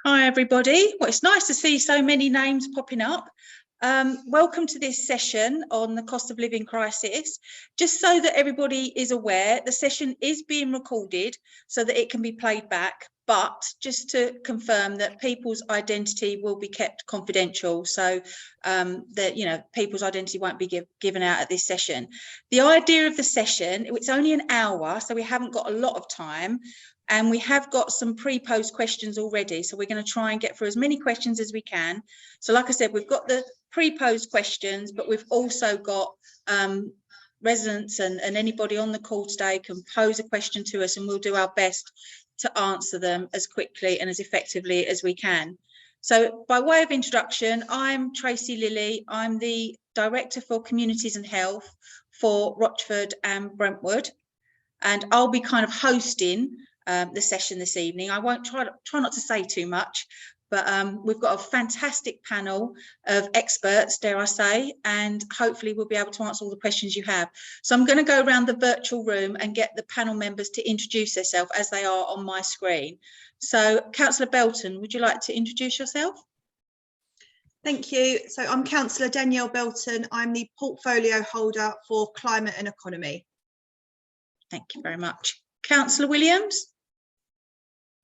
Hi everybody. Well, it's nice to see so many names popping up. Welcome to this session on the cost of living crisis. Just so that everybody is aware, the session is being recorded so that it can be played back, but just to confirm that people's identity will be kept confidential, so that people's identity won't be given out at this session. The idea of the session, it's only an hour, so we haven't got a lot of time. And we have got some pre-posed questions already. So we're going to try and get through as many questions as we can. So like I said, we've got the pre-posed questions, but we've also got residents and anybody on the call today can pose a question to us, and we'll do our best to answer them as quickly and as effectively as we can. So by way of introduction, I'm Tracy Lilly. I'm the Director for Communities and Health for Rochford and Brentwood. And I'll be kind of hosting the session this evening. I won't try not to say too much, but we've got a fantastic panel of experts, dare I say, and hopefully we'll be able to answer all the questions you have. So I'm going to go around the virtual room and get the panel members to introduce themselves as they are on my screen. So Councillor Belton, would you like to introduce yourself? Thank you. So I'm Councillor Danielle Belton. I'm the portfolio holder for Climate and Economy. Thank you very much. Councillor Williams?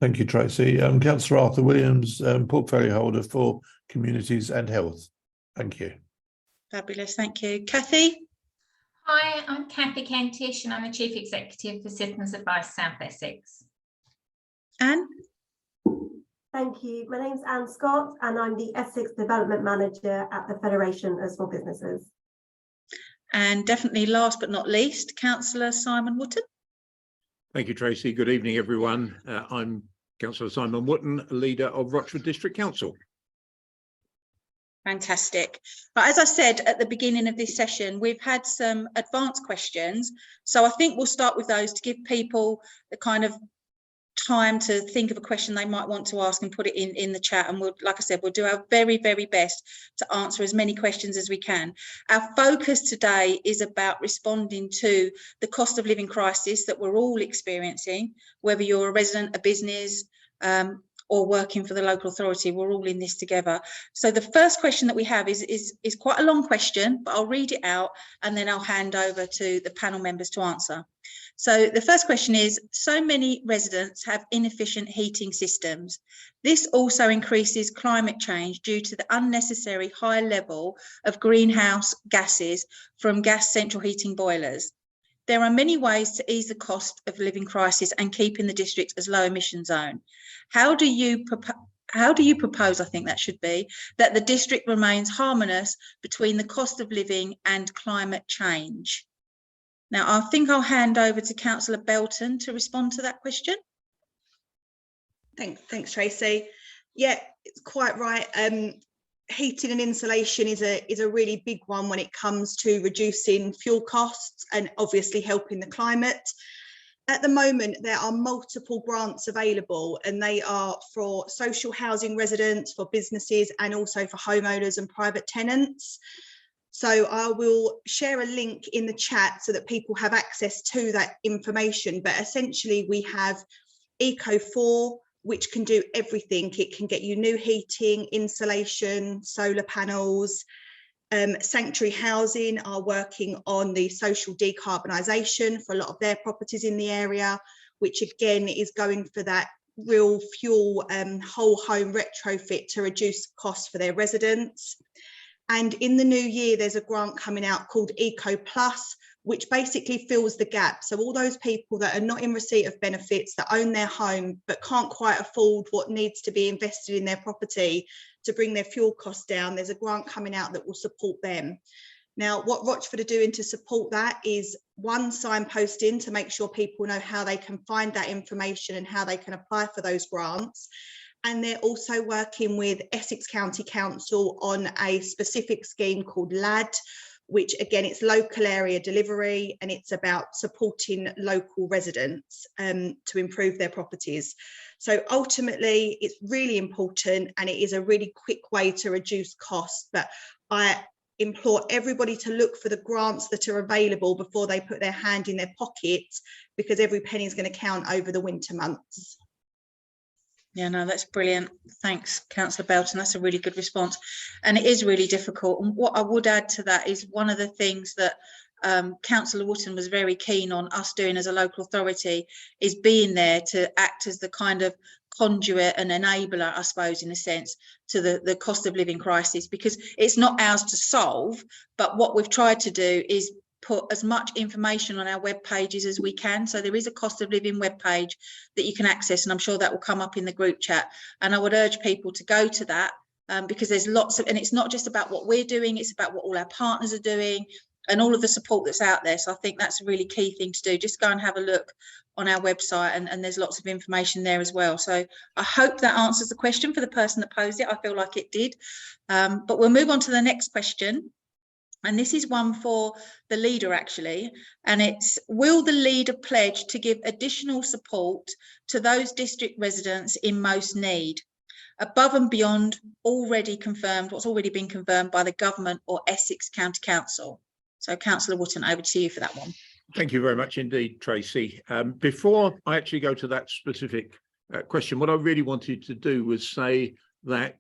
Thank you, Tracy. I'm Councillor Arthur Williams, portfolio holder for Communities and Health. Thank you. Fabulous, thank you. Kathy? Hi, I'm Kathy Kentish and I'm the Chief Executive for Citizens Advice South Essex. Anne? Thank you. My name's Anne Scott and I'm the Essex Development Manager at the Federation of Small Businesses. And definitely last but not least, Councillor Simon Wootton. Thank you, Tracy. Good evening, everyone. I'm Councillor Simon Wootton, leader of Rochford District Council. Fantastic. But as I said at the beginning of this session, we've had some advanced questions. So I think we'll start with those to give people the kind of time to think of a question they might want to ask and put it in the chat, and we'll, like I said, we'll do our very best to answer as many questions as we can. Our focus today is about responding to the cost of living crisis that we're all experiencing, whether you're a resident, a business, or working for the local authority. We're all in this together. So the first question that we have is quite a long question, but I'll read it out and then I'll hand over to the panel members to answer. So the first question is, so many residents have inefficient heating systems. This also increases climate change due to the unnecessary high level of greenhouse gases from gas central heating boilers. There are many ways to ease the cost of living crisis and keeping the district as low emission zone. How do you propose, I think that should be, that the district remains harmonious between the cost of living and climate change? Now, I think I'll hand over to Councillor Belton to respond to that question. Thanks, Tracy. Yeah, it's quite right. Heating and insulation is a really big one when it comes to reducing fuel costs and obviously helping the climate. At the moment, there are multiple grants available, and they are for social housing residents, for businesses, and also for homeowners and private tenants. So I will share a link in the chat so that people have access to that information. But essentially we have Eco4, which can do everything. It can get you new heating, insulation, solar panels. Sanctuary Housing are working on the social decarbonisation for a lot of their properties in the area, which again is going for that real fuel whole home retrofit to reduce costs for their residents. And in the new year, there's a grant coming out called Eco Plus, which basically fills the gap. So all those people that are not in receipt of benefits, that own their home, but can't quite afford what needs to be invested in their property to bring their fuel costs down, there's a grant coming out that will support them. Now, what Rochford are doing to support that is, one, signposting to make sure people know how they can find that information and how they can apply for those grants. And they're also working with Essex County Council on a specific scheme called LAD, which again, it's local area delivery, and it's about supporting local residents to improve their properties. So ultimately, it's really important, and it is a really quick way to reduce costs. But implore everybody to look for the grants that are available before they put their hand in their pocket, because every penny is going to count over the winter months. Yeah, no, that's brilliant. Thanks, Councillor Belton. That's a really good response. And it is really difficult. And what I would add to that is one of the things that Councillor Wootton was very keen on us doing as a local authority is being there to act as the kind of conduit and enabler, I suppose, in a sense, to the cost of living crisis, because it's not ours to solve. But what we've tried to do is put as much information on our web pages as we can. So there is a cost of living web page that you can access, and I'm sure that will come up in the group chat. And I would urge people to go to that because there's lots of, and it's not just about what we're doing, it's about what all our partners are doing and all of the support that's out there. So I think that's a really key thing to do. Just go and have a look on our website, and there's lots of information there as well. So I hope that answers the question for the person that posed it. I feel like it did. But we'll move on to the next question. And this is one for the leader, actually, and it's, will the leader pledge to give additional support to those district residents in most need, above and beyond already confirmed, what's already been confirmed by the government or Essex County Council? So Councillor Wootton, over to you for that one. Thank you very much indeed, Tracy. Before I actually go to that specific question, what I really wanted to do was say that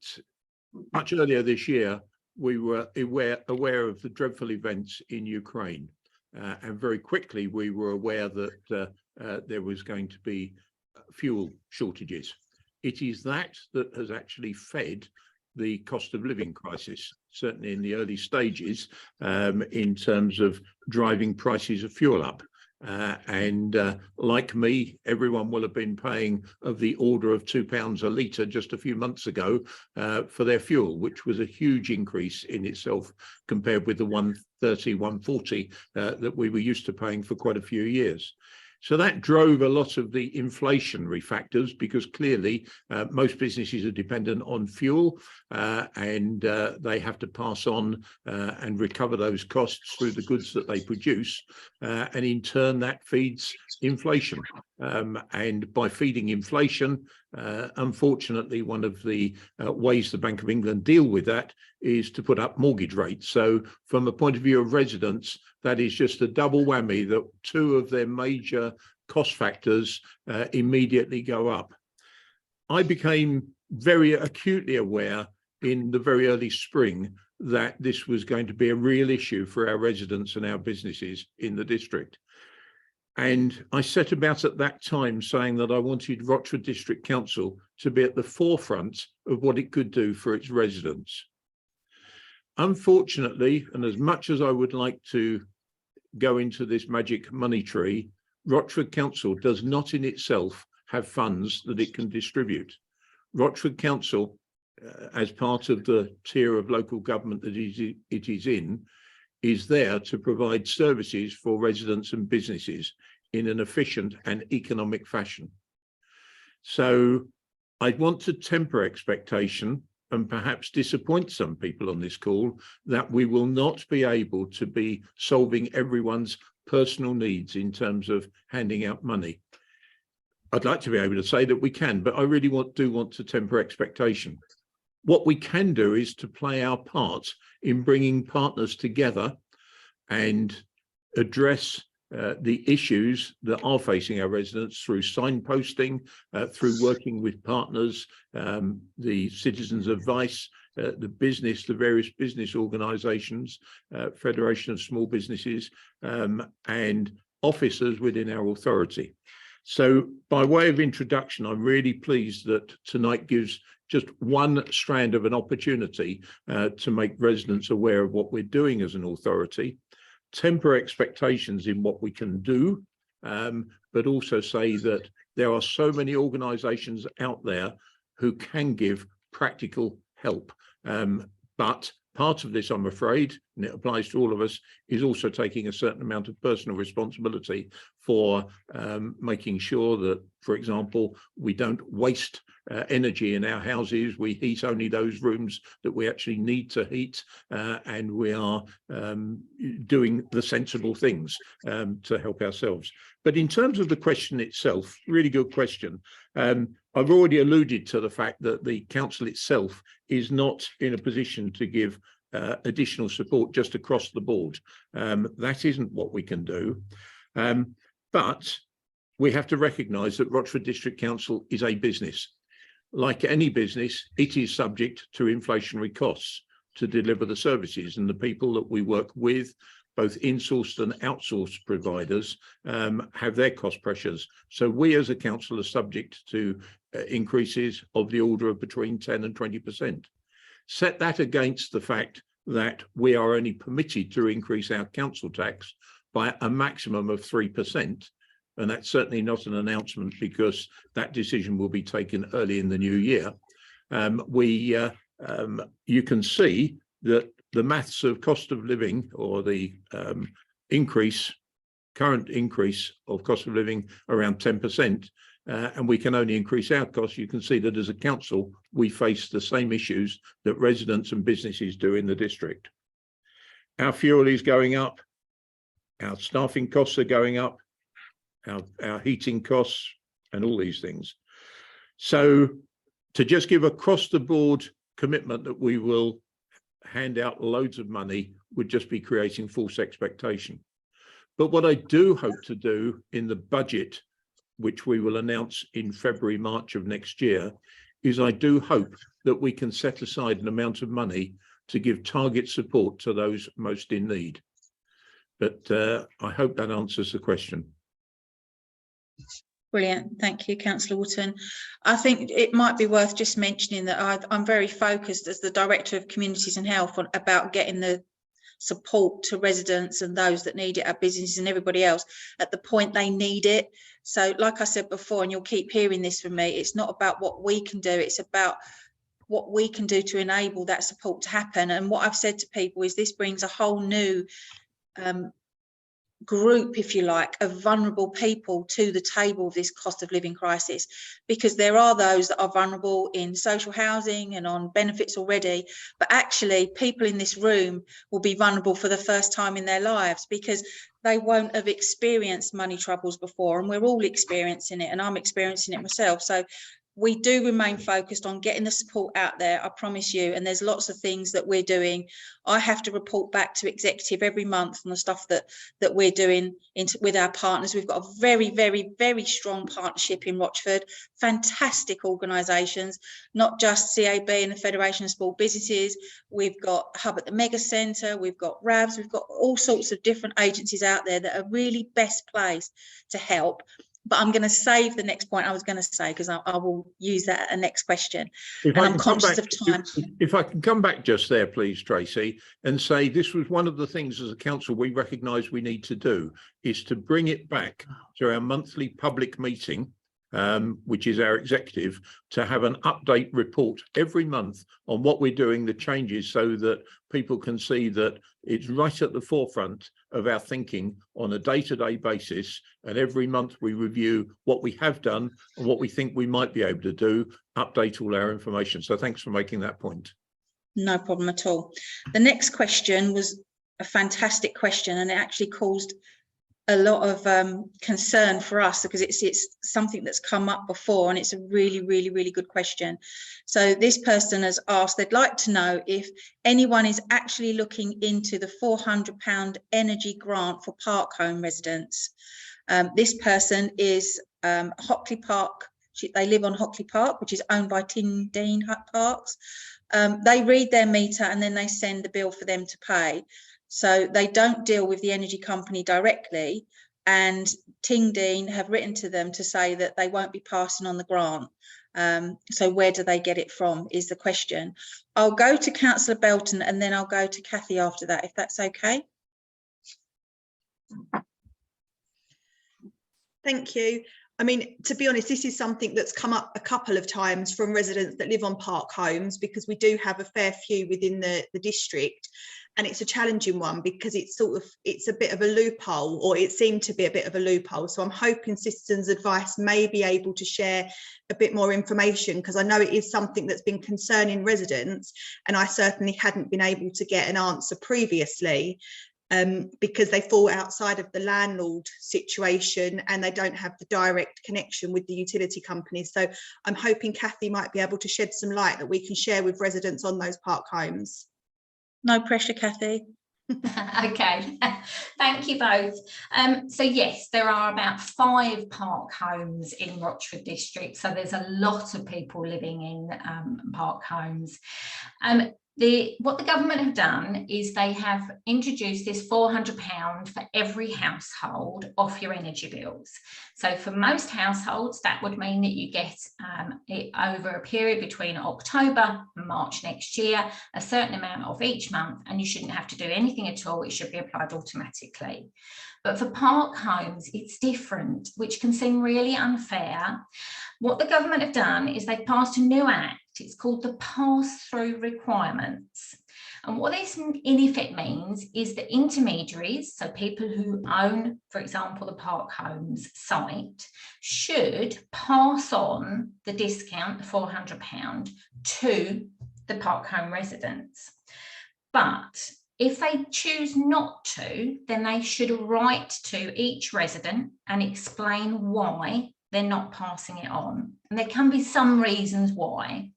much earlier this year, we were aware of the dreadful events in Ukraine, and very quickly we were aware that there was going to be fuel shortages. It is that has actually fed the cost of living crisis, certainly in the early stages, in terms of driving prices of fuel up. And like me, everyone will have been paying of the order of £2 a litre just a few months ago for their fuel, which was a huge increase in itself compared with the 130, 140 that we were used to paying for quite a few years. So that drove a lot of the inflationary factors, because clearly most businesses are dependent on fuel and they have to pass on and recover those costs through the goods that they produce. And in turn, that feeds inflation. And by feeding inflation, unfortunately, one of the ways the Bank of England deal with that is to put up mortgage rates. So from the point of view of residents, that is just a double whammy, that two of their major cost factors immediately go up. I became very acutely aware in the very early spring that this was going to be a real issue for our residents and our businesses in the district. And I set about at that time saying that I wanted Rochford District Council to be at the forefront of what it could do for its residents. Unfortunately, and as much as I would like to go into this magic money tree, Rochford Council does not in itself have funds that it can distribute. Rochford Council, as part of the tier of local government that it is in, is there to provide services for residents and businesses in an efficient and economic fashion. So I want to temper expectation and perhaps disappoint some people on this call that we will not be able to be solving everyone's personal needs in terms of handing out money. I'd like to be able to say that we can, but I really do want to temper expectation. What we can do is to play our part in bringing partners together and address the issues that are facing our residents through signposting, through working with partners, the Citizens Advice, the various business organisations, Federation of Small Businesses, and officers within our authority. So by way of introduction, I'm really pleased that tonight gives just one strand of an opportunity to make residents aware of what we're doing as an authority, temper expectations in what we can do, but also say that there are so many organisations out there who can give practical help. But part of this, I'm afraid, and it applies to all of us, is also taking a certain amount of personal responsibility for making sure that, for example, we don't waste energy in our houses. We heat only those rooms that we actually need to heat, and we are doing the sensible things to help ourselves. But in terms of the question itself, really good question. I've already alluded to the fact that the council itself is not in a position to give additional support just across the board. That isn't what we can do. But we have to recognise that Rochford District Council is a business. Like any business, it is subject to inflationary costs to deliver the services, and the people that we work with, both in-sourced and outsourced providers, have their cost pressures. So we as a council are subject to increases of the order of between 10 and 20%. Set that against the fact that we are only permitted to increase our council tax by a maximum of 3%. And that's certainly not an announcement, because that decision will be taken early in the new year. You can see that the maths of cost of living, or the current increase of cost of living around 10%, and we can only increase our costs. You can see that as a council, we face the same issues that residents and businesses do in the district. Our fuel is going up, our staffing costs are going up, our heating costs, and all these things. So to just give across the board commitment that we will hand out loads of money would just be creating false expectation. But what I do hope to do in the budget, which we will announce in February, March of next year, is I do hope that we can set aside an amount of money to give target support to those most in need. But I hope that answers the question. Brilliant. Thank you, Councillor Wotton. I think it might be worth just mentioning that I'm very focused as the Director of Communities and Health about getting the support to residents and those that need it, our businesses and everybody else, at the point they need it. So like I said before, and you'll keep hearing this from me, it's not about what we can do, it's about what we can do to enable that support to happen. And what I've said to people is this brings a whole new group, if you like, of vulnerable people to the table of this cost of living crisis, because there are those that are vulnerable in social housing and on benefits already, but actually people in this room will be vulnerable for the first time in their lives because they won't have experienced money troubles before, and we're all experiencing it, and I'm experiencing it myself. So we do remain focused on getting the support out there, I promise you, and there's lots of things that we're doing. I have to report back to executive every month on the stuff that we're doing with our partners. We've got a very, very, very strong partnership in Rochford, fantastic organisations, not just CAB and the Federation of Small Businesses. We've got Hub at the Mega Centre, we've got RAVs, we've got all sorts of different agencies out there that are really best placed to help. But I'm going to save the next point I was going to say, because I will use that at a next question. And I'm conscious of time. If I can come back just there, please, Tracy, and say this was one of the things as a council we recognise we need to do, is to bring it back to our monthly public meeting, which is our executive, to have an update report every month on what we're doing, the changes, so that people can see that it's right at the forefront of our thinking on a day-to-day basis. And every month we review what we have done and what we think we might be able to do, update all our information. So thanks for making that point. No problem at all. The next question was a fantastic question, and it actually caused a lot of concern for us, because it's something that's come up before, and it's a really, really, really good question. So this person has asked, they'd like to know if anyone is actually looking into the £400 energy grant for park home residents. This person is Hockley Park. They live on Hockley Park, which is owned by Tingdean Parks. They read their meter and then they send the bill for them to pay. So they don't deal with the energy company directly, and Tingdean have written to them to say that they won't be passing on the grant. So where do they get it from is the question. I'll go to Councillor Belton and then I'll go to Kathy after that, if that's okay. Thank you. I mean, to be honest, this is something that's come up a couple of times from residents that live on park homes, because we do have a fair few within the district. And it's a challenging one because it's a bit of a loophole, or it seemed to be a bit of a loophole. So I'm hoping Citizens Advice may be able to share a bit more information, because I know it is something that's been concerning residents, and I certainly hadn't been able to get an answer previously, because they fall outside of the landlord situation and they don't have the direct connection with the utility companies. So I'm hoping Kathy might be able to shed some light that we can share with residents on those park homes. No pressure, Kathy. Okay, thank you both. So yes, there are about 5 park homes in Rochford district, so there's a lot of people living in park homes. What the government have done is they have introduced this £400 for every household off your energy bills. So for most households, that would mean that you get it over a period between October and March next year, a certain amount of each month, and you shouldn't have to do anything at all. It should be applied automatically. But for park homes, it's different, which can seem really unfair. What the government have done is they've passed a new act. It's called the pass-through requirements. And what this in effect means is that intermediaries, so people who own, for example, the park homes site, should pass on the discount, the £400, to the park home residents. But if they choose not to, then they should write to each resident and explain why they're not passing it on. And there can be some reasons why.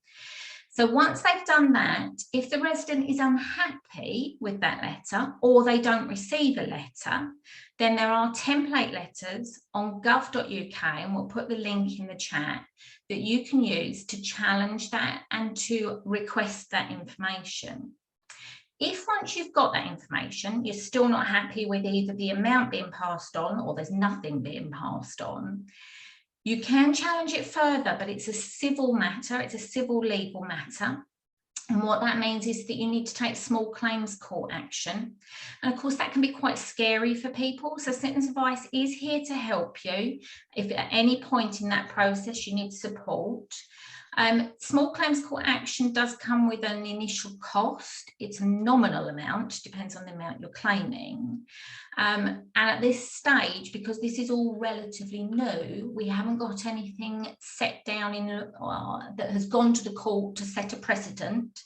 So once they've done that, if the resident is unhappy with that letter or they don't receive a letter, then there are template letters on gov.uk, and we'll put the link in the chat, that you can use to challenge that and to request that information. If once you've got that information, you're still not happy with either the amount being passed on or there's nothing being passed on, you can challenge it further, but it's a civil matter, it's a civil legal matter. And what that means is that you need to take small claims court action. And of course, that can be quite scary for people. So Citizens Advice is here to help you. If at any point in that process you need support. Small claims court action does come with an initial cost. It's a nominal amount, depends on the amount you're claiming. And at this stage, because this is all relatively new, we haven't got anything set down in that has gone to the court to set a precedent.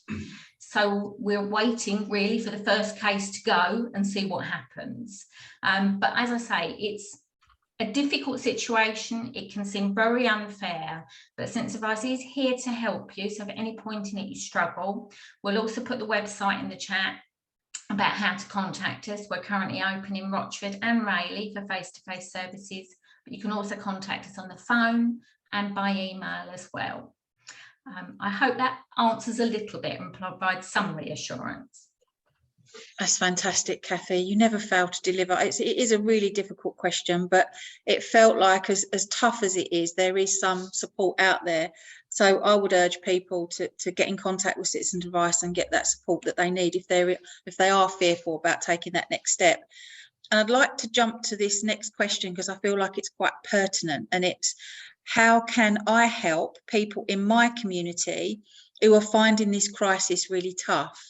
So we're waiting really for the first case to go and see what happens. But as I say, it's a difficult situation. It can seem very unfair, but Citizens Advice is here to help you. So if at any point in it you struggle, we'll also put the website in the chat about how to contact us. We're currently open in Rochford and Rayleigh for face-to-face services, but you can also contact us on the phone and by email as well. I hope that answers a little bit and provides some reassurance. That's fantastic, Kathy. You never fail to deliver. It is a really difficult question, but it felt like as tough as it is, there is some support out there. So I would urge people to get in contact with Citizens Advice and get that support that they need if they are fearful about taking that next step. And I'd like to jump to this next question because I feel like it's quite pertinent, and it's how can I help people in my community who are finding this crisis really tough?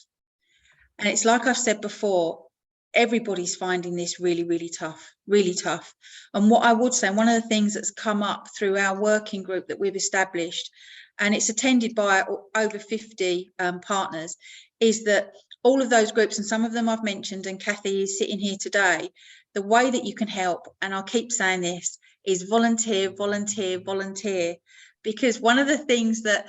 And it's like I've said before, everybody's finding this really, really tough, really tough. And what I would say, and one of the things that's come up through our working group that we've established, and it's attended by over 50 partners, is that all of those groups, and some of them I've mentioned, and Kathy is sitting here today, the way that you can help, and I'll keep saying this, is volunteer, volunteer, volunteer. Because one of the things that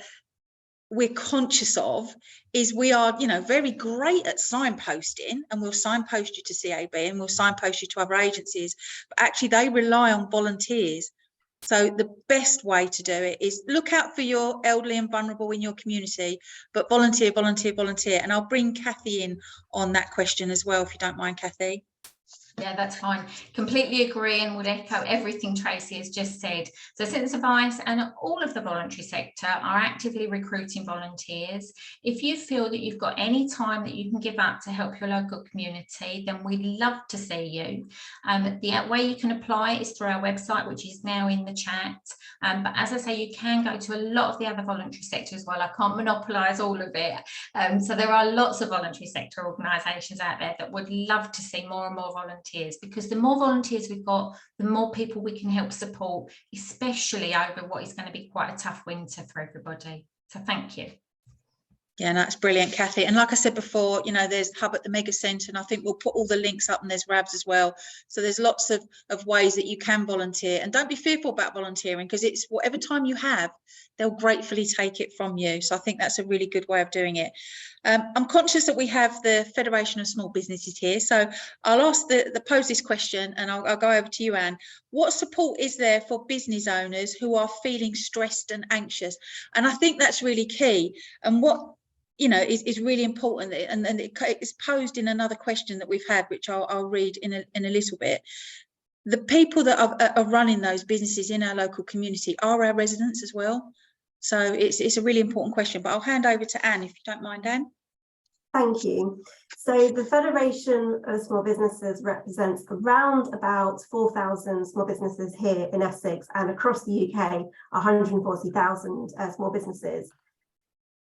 we're conscious of is we are, very great at signposting, and we'll signpost you to CAB and we'll signpost you to other agencies, but actually they rely on volunteers. So the best way to do it is look out for your elderly and vulnerable in your community, but volunteer, volunteer, volunteer. And I'll bring Kathy in on that question as well, if you don't mind, Kathy. Yeah, that's fine. Completely agree and would echo everything Tracy has just said. So Citizens Advice and all of the voluntary sector are actively recruiting volunteers. If you feel that you've got any time that you can give up to help your local community, then we'd love to see you. The way you can apply is through our website, which is now in the chat. But as I say, you can go to a lot of the other voluntary sector as well. I can't monopolise all of it. So there are lots of voluntary sector organisations out there that would love to see more and more volunteers, because the more volunteers we've got, the more people we can help support, especially over what is going to be quite a tough winter for everybody. So thank you. Yeah, that's brilliant, Kathy. And like I said before, there's Hub at the Mega Centre, and I think we'll put all the links up, and there's RABs as well. So there's lots of ways that you can volunteer, and don't be fearful about volunteering, because it's whatever time you have, they'll gratefully take it from you. So I think that's a really good way of doing it. I'm conscious that we have the Federation of Small Businesses here, so I'll ask pose this question, and I'll go over to you, Anne. What support is there for business owners who are feeling stressed and anxious? And I think that's really key. And what is really important, and it's posed in another question that we've had, which I'll read in a little bit. The people that are running those businesses in our local community are our residents as well. So it's a really important question, but I'll hand over to Anne, if you don't mind, Anne. Thank you. So the Federation of Small Businesses represents around about 4,000 small businesses here in Essex, and across the UK, 140,000 small businesses.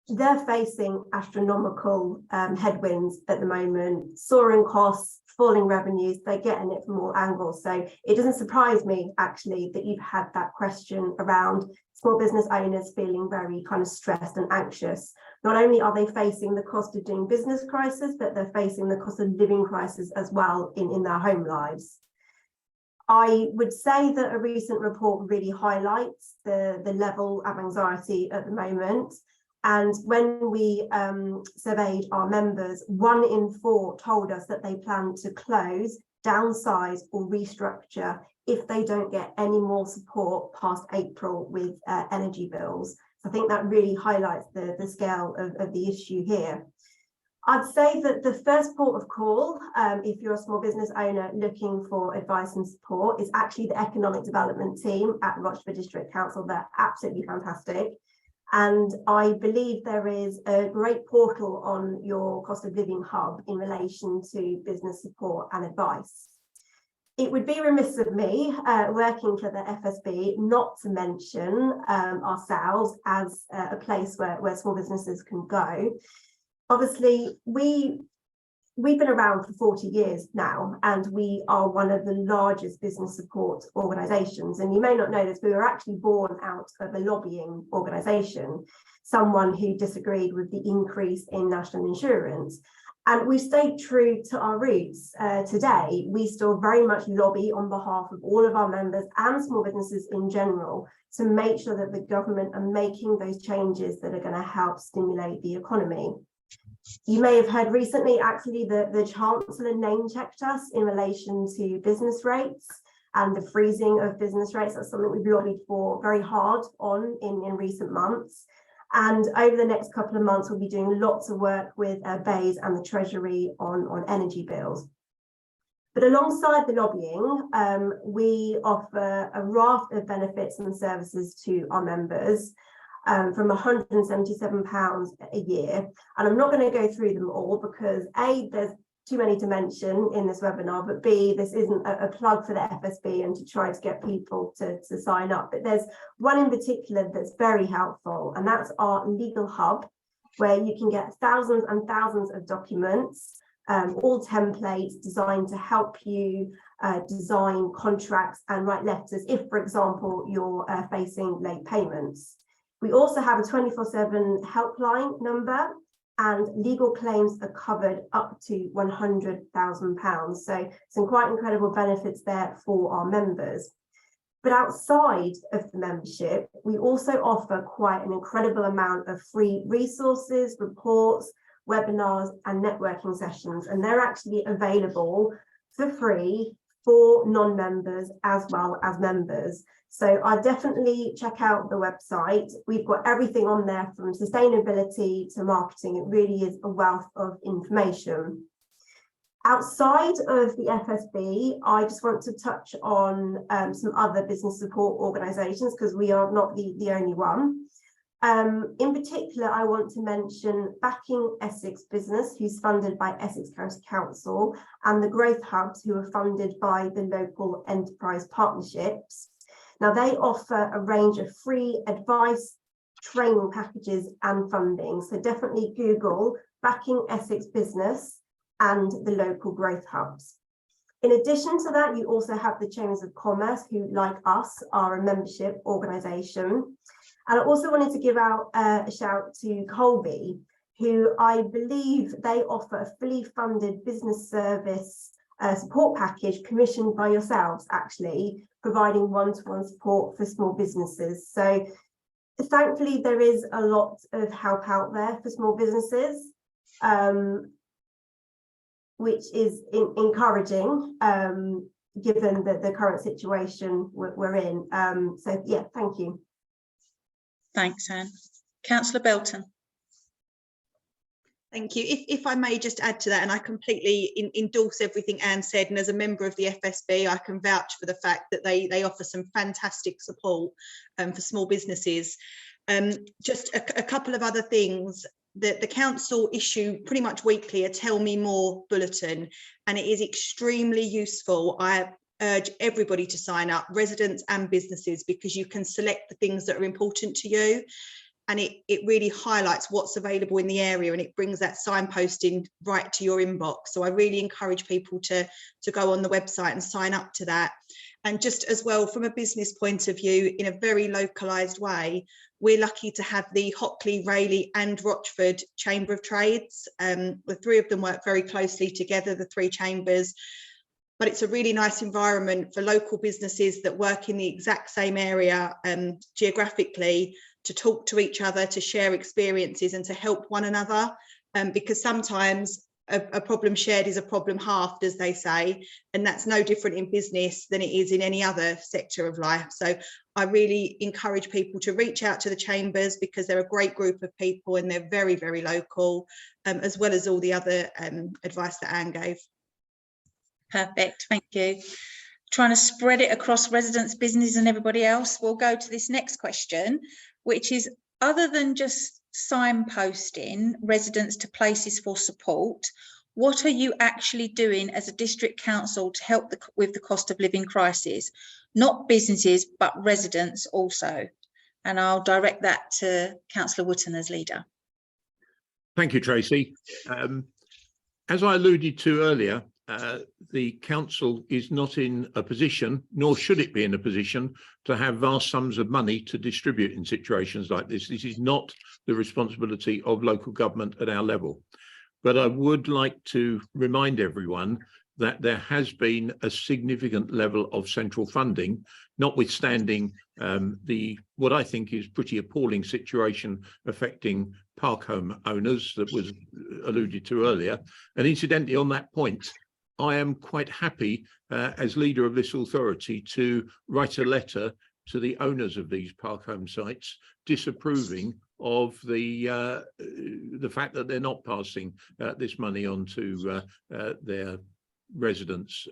They're facing astronomical headwinds at the moment, soaring costs, falling revenues. They're getting it from all angles. So it doesn't surprise me, actually, that you've had that question around small business owners feeling very kind of stressed and anxious. Not only are they facing the cost of doing business crisis, but they're facing the cost of living crisis as well in their home lives. I would say that a recent report really highlights the level of anxiety at the moment. And when we surveyed our members, 1 in 4 told us that they plan to close, downsize or restructure if they don't get any more support past April with energy bills. So I think that really highlights the scale of the issue here. I'd say that the first port of call, if you're a small business owner looking for advice and support, is actually the economic development team at Rochford District Council. They're absolutely fantastic. And I believe there is a great portal on your cost of living hub in relation to business support and advice. It would be remiss of me, working for the FSB, not to mention ourselves as a place where small businesses can go. Obviously, we've been around for 40 years now, and we are one of the largest business support organisations. And you may not know this, we were actually born out of a lobbying organisation, someone who disagreed with the increase in national insurance. And we stayed true to our roots. Today, we still very much lobby on behalf of all of our members and small businesses in general to make sure that the government are making those changes that are going to help stimulate the economy. You may have heard recently, actually, the Chancellor name-checked us in relation to business rates and the freezing of business rates. That's something we've lobbied for very hard on in recent months. And over the next couple of months, we'll be doing lots of work with BEIS and the Treasury on energy bills. But alongside the lobbying, we offer a raft of benefits and services to our members. From £177 a year. And I'm not going to go through them all because A, there's too many to mention in this webinar, but B, this isn't a plug for the FSB and to try to get people to sign up. But there's one in particular that's very helpful, and that's our legal hub, where you can get thousands and thousands of documents, all templates designed to help you design contracts and write letters if, for example, you're facing late payments. We also have a 24/7 helpline number, and legal claims are covered up to £100,000. So some quite incredible benefits there for our members. But outside of the membership, we also offer quite an incredible amount of free resources, reports, webinars, and networking sessions. And they're actually available for free for non-members as well as members. So I definitely check out the website. We've got everything on there from sustainability to marketing. It really is a wealth of information. Outside of the FSB, I just want to touch on some other business support organisations because we are not the only one. In particular, I want to mention Backing Essex Business, who's funded by Essex County Council, and the Growth Hubs, who are funded by the local enterprise partnerships. Now, they offer a range of free advice, training packages and funding. So definitely Google Backing Essex Business and the local growth hubs. In addition to that, you also have the Chambers of Commerce, who, like us, are a membership organisation. And I also wanted to give out a shout to Colby, who I believe they offer a fully funded business service support package commissioned by yourselves, actually, providing one-to-one support for small businesses. So thankfully, there is a lot of help out there for small businesses, which is encouraging, given the current situation we're in. So yeah, thank you. Thanks, Anne. Councillor Belton. Thank you. If I may just add to that, and I completely endorse everything Anne said, and as a member of the FSB, I can vouch for the fact that they offer some fantastic support for small businesses. Just a couple of other things. The council issue pretty much weekly a Tell Me More bulletin, and it is extremely useful. I urge everybody to sign up, residents and businesses, because you can select the things that are important to you. And it really highlights what's available in the area, and it brings that signposting right to your inbox. So I really encourage people to go on the website and sign up to that. And just as well, from a business point of view, in a very localised way, we're lucky to have the Hockley, Rayleigh and Rochford Chamber of Trades. The three of them work very closely together, the three chambers. But it's a really nice environment for local businesses that work in the exact same area geographically, to talk to each other, to share experiences and to help one another, because sometimes a problem shared is a problem halved, as they say, and that's no different in business than it is in any other sector of life. So I really encourage people to reach out to the chambers, because they're a great group of people and they're very, very local, as well as all the other advice that Anne gave. Perfect, thank you. Trying to spread it across residents, business and everybody else. We'll go to this next question, which is, other than just signposting residents to places for support, what are you actually doing as a district council to help with the cost of living crisis? Not businesses, but residents also. And I'll direct that to Councillor Wootton as leader. Thank you, Tracy. As I alluded to earlier, the council is not in a position, nor should it be in a position, to have vast sums of money to distribute in situations like this. This is not the responsibility of local government at our level. But I would like to remind everyone that there has been a significant level of central funding, notwithstanding what I think is pretty appalling situation affecting park home owners that was alluded to earlier. And incidentally, on that point, I am quite happy as leader of this authority to write a letter to the owners of these park home sites disapproving of the fact that they're not passing this money on to their residents.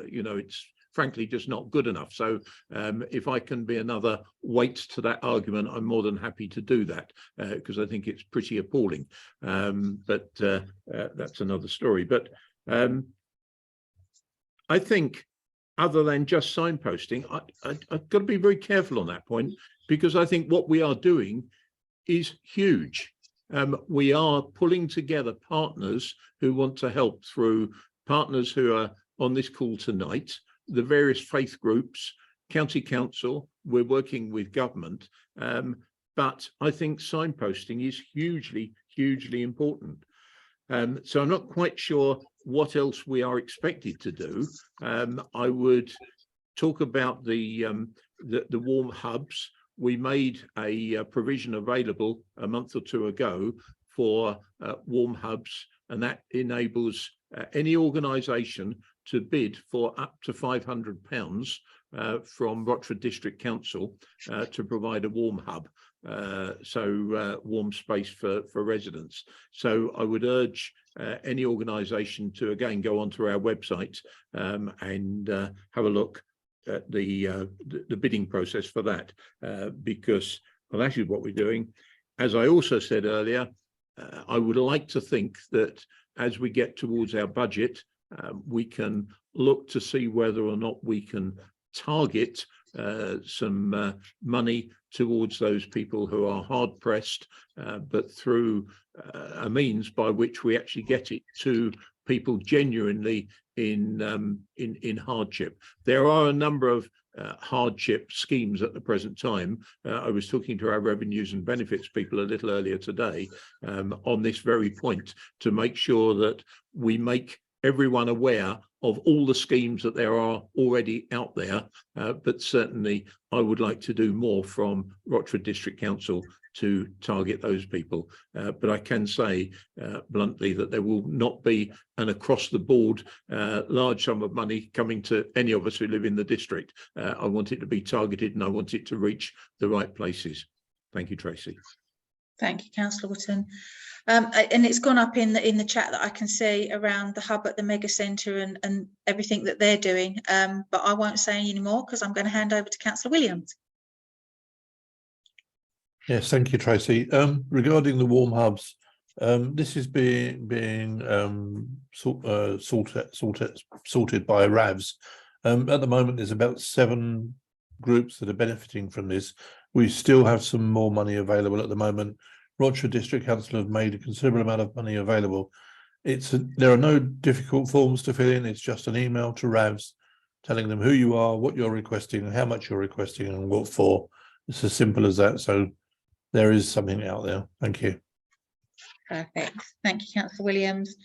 You know, it's frankly just not good enough. So if I can be another weight to that argument, I'm more than happy to do that, because I think it's pretty appalling. But that's another story. But I think, other than just signposting, I've got to be very careful on that point, because I think what we are doing is huge. We are pulling together partners who want to help, through partners who are on this call tonight, the various faith groups, county council, we're working with government. But I think signposting is hugely, hugely important. So I'm not quite sure what else we are expected to do. I would talk about the warm hubs. We made a provision available a month or two ago for warm hubs, and that enables any organisation to bid for up to £500 from Rochford District Council to provide a warm hub. Warm space for residents. So I would urge any organisation to again go onto our website and have a look at the bidding process for that, because well, that is what we're doing. As I also said earlier, I would like to think that as we get towards our budget, we can look to see whether or not we can target some money towards those people who are hard pressed, but through a means by which we actually get it to people genuinely in hardship. There are a number of hardship schemes at the present time. I was talking to our revenues and benefits people a little earlier today on this very point, to make sure that we make everyone aware of all the schemes that there are already out there, but certainly I would like to do more from Rochford District Council to target those people. But I can say bluntly that there will not be an across the board large sum of money coming to any of us who live in the district. I want it to be targeted and I want it to reach the right places. Thank you, Tracy. Thank you, Councillor Wootton. And it's gone up in the chat that I can see around the hub at the mega centre and everything that they're doing. But I won't say any more because I'm going to hand over to Councillor Williams. Yes, thank you, Tracy. Regarding the warm hubs, this is being sorted by RAVs. At the moment, there's about 7 groups that are benefiting from this. We still have some more money available at the moment. Rochford District Council have made a considerable amount of money available. There are no difficult forms to fill in. It's just an email to RAVs telling them who you are, what you're requesting, and how much you're requesting, and what for. It's as simple as that. So there is something out there. Thank you. Perfect. Thank you, Councillor Williams.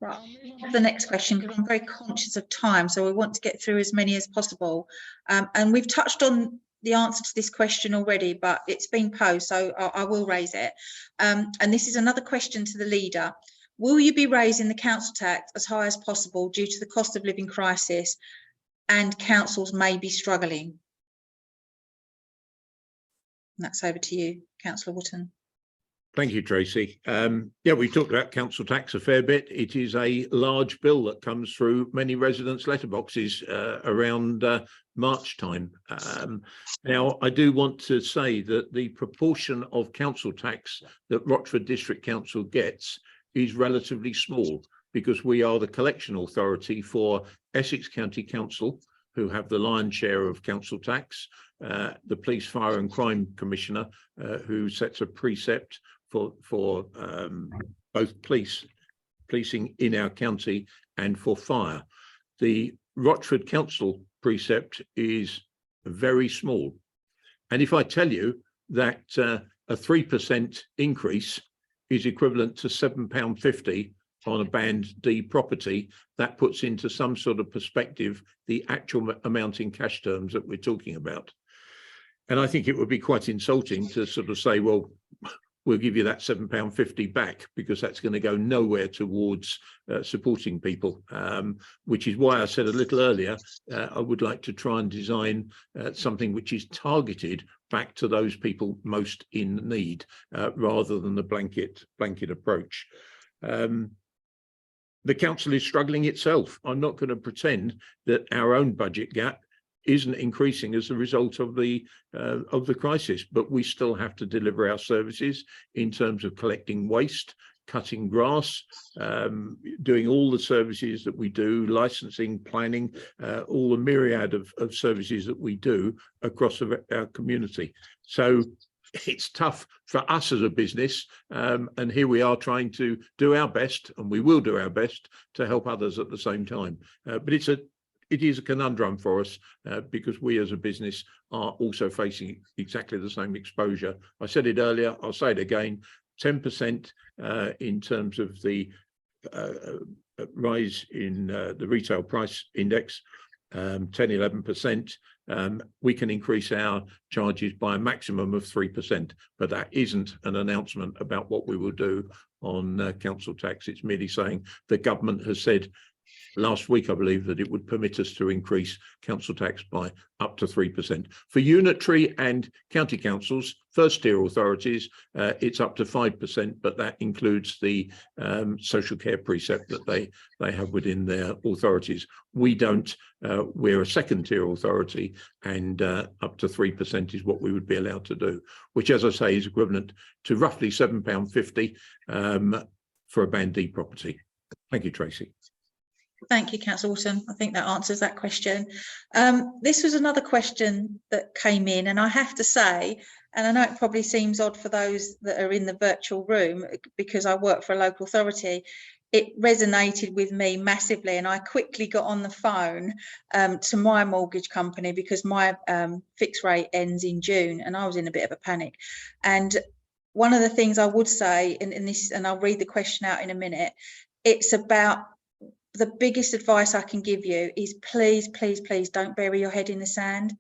Right, I'll move on to the next question because I'm very conscious of time, so we want to get through as many as possible. And we've touched on the answer to this question already, but it's been posed, so I will raise it. And this is another question to the leader. Will you be raising the council tax as high as possible due to the cost of living crisis and councils may be struggling? And that's over to you, Councillor Wootton. Thank you, Tracy. Yeah, we talked about council tax a fair bit. It is a large bill that comes through many residents' letterboxes around March time. Now, I do want to say that the proportion of council tax that Rochford District Council gets is relatively small because we are the collection authority for Essex County Council, who have the lion's share of council tax, the Police, Fire and Crime Commissioner, who sets a precept for both policing in our county and for fire. The Rochford Council precept is very small. And if I tell you that a 3% increase is equivalent to £7.50 on a band D property, that puts into some sort of perspective the actual amount in cash terms that we're talking about. And I think it would be quite insulting to sort of say, well, we'll give you that £7.50 back because that's going to go nowhere towards supporting people, which is why I said a little earlier, I would like to try and design something which is targeted back to those people most in need, rather than the blanket approach. The council is struggling itself. I'm not going to pretend that our own budget gap isn't increasing as a result of the crisis, but we still have to deliver our services in terms of collecting waste, cutting grass, doing all the services that we do, licensing, planning, all the myriad of services that we do across our community. So it's tough for us as a business, and here we are trying to do our best, and we will do our best to help others at the same time. But it is a conundrum for us because we as a business are also facing exactly the same exposure. I said it earlier, I'll say it again, 10% in terms of the rise in the retail price index, 10-11%. We can increase our charges by a maximum of 3%, but that isn't an announcement about what we will do on council tax. It's merely saying the government has said last week, I believe, that it would permit us to increase council tax by up to 3%. For unitary and county councils, first tier authorities, it's up to 5%, but that includes the social care precept that they have within their authorities. We don't, we're a second tier authority, and up to 3% is what we would be allowed to do, which, as I say, is equivalent to roughly £7.50 for a band D property. Thank you, Tracy. Thank you, Councillor Wootton. I think that answers that question. This was another question that came in, and I have to say, and I know it probably seems odd for those that are in the virtual room because I work for a local authority, it resonated with me massively, and I quickly got on the phone to my mortgage company because my fixed rate ends in June, and I was in a bit of a panic. And one of the things I would say, and I'll read the question out in a minute, it's about the biggest advice I can give you is please, please, please don't bury your head in the sand.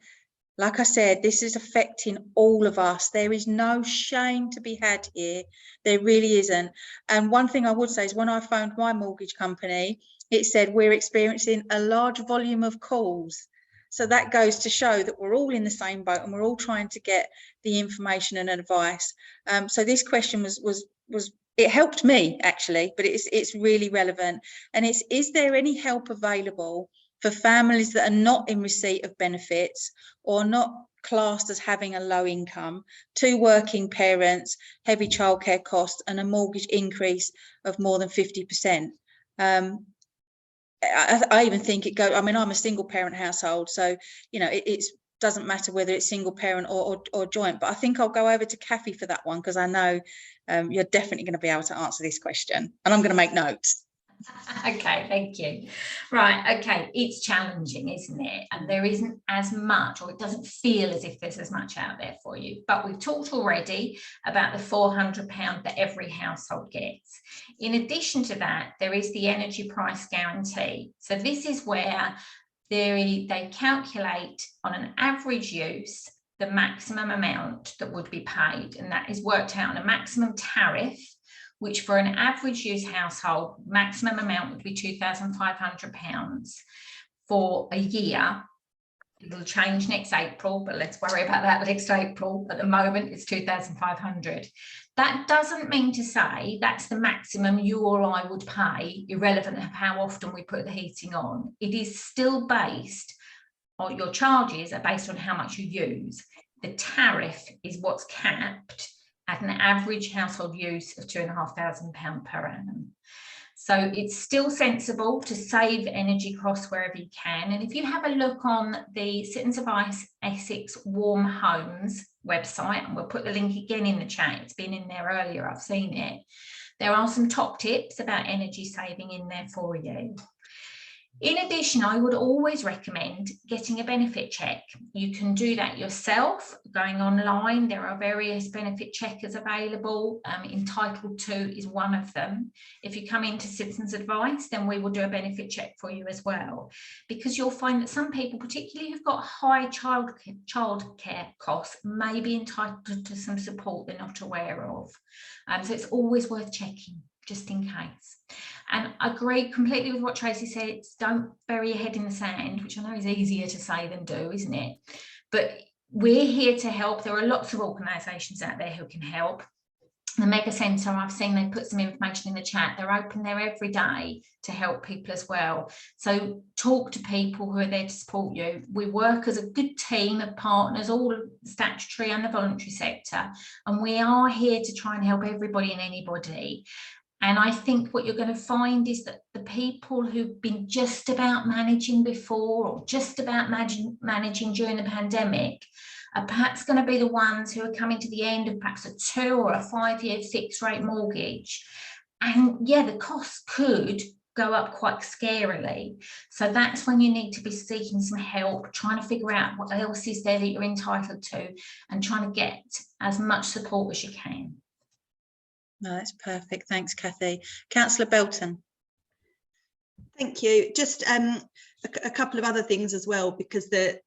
Like I said, this is affecting all of us. There is no shame to be had here. There really isn't. And one thing I would say is when I phoned my mortgage company, it said we're experiencing a large volume of calls. So that goes to show that we're all in the same boat and we're all trying to get the information and advice. So this question was it helped me actually, but it's really relevant. And is there any help available for families that are not in receipt of benefits or not classed as having a low income, 2 working parents, heavy childcare costs, and a mortgage increase of more than 50%? I even think it goes, I mean, I'm a single parent household, so, you know, it doesn't matter whether it's single parent or joint, but I think I'll go over to Kathy for that one, because I know you're definitely going to be able to answer this question, and I'm going to make notes. Okay, thank you. Right, okay, it's challenging, isn't it? And there isn't as much, or it doesn't feel as if there's as much out there for you. But we've talked already about the £400 that every household gets. In addition to that, there is the energy price guarantee. So this is where they calculate on an average use the maximum amount that would be paid, and that is worked out on a maximum tariff, which for an average use household, maximum amount would be £2,500 for a year. It'll change next April, but let's worry about that next April. At the moment, it's 2,500. That doesn't mean to say that's the maximum you or I would pay, irrelevant of how often we put the heating on. It is still based on, your charges are based on how much you use. The tariff is what's capped at an average household use of £2,500 per annum. So it's still sensible to save energy costs wherever you can. And if you have a look on the Citizens Advice Essex Warm Homes website, and we'll put the link again in the chat, it's been in there earlier, I've seen it. There are some top tips about energy saving in there for you. In addition, I would always recommend getting a benefit check. You can do that yourself, going online. There are various benefit checkers available. Entitled To is one of them. If you come into Citizens Advice, then we will do a benefit check for you as well, because you'll find that some people, particularly who've got high childcare costs, may be entitled to some support they're not aware of. So it's always worth checking, just in case. And I agree completely with what Tracy said. Don't bury your head in the sand, which I know is easier to say than do, isn't it? But we're here to help. There are lots of organisations out there who can help. The Mega Centre, I've seen they put some information in the chat. They're open there every day to help people as well. So talk to people who are there to support you. We work as a good team of partners, all the statutory and the voluntary sector, and we are here to try and help everybody and anybody. And I think what you're going to find is that the people who've been just about managing before, or just about managing during the pandemic, are perhaps going to be the ones who are coming to the end of perhaps a 2 or a 5-year fixed rate mortgage. And yeah, the costs could go up quite scarily. So that's when you need to be seeking some help, trying to figure out what else is there that you're entitled to, and trying to get as much support as you can. No, that's perfect. Thanks, Kathy. Councillor Belton. Thank you. Just a couple of other things as well, because the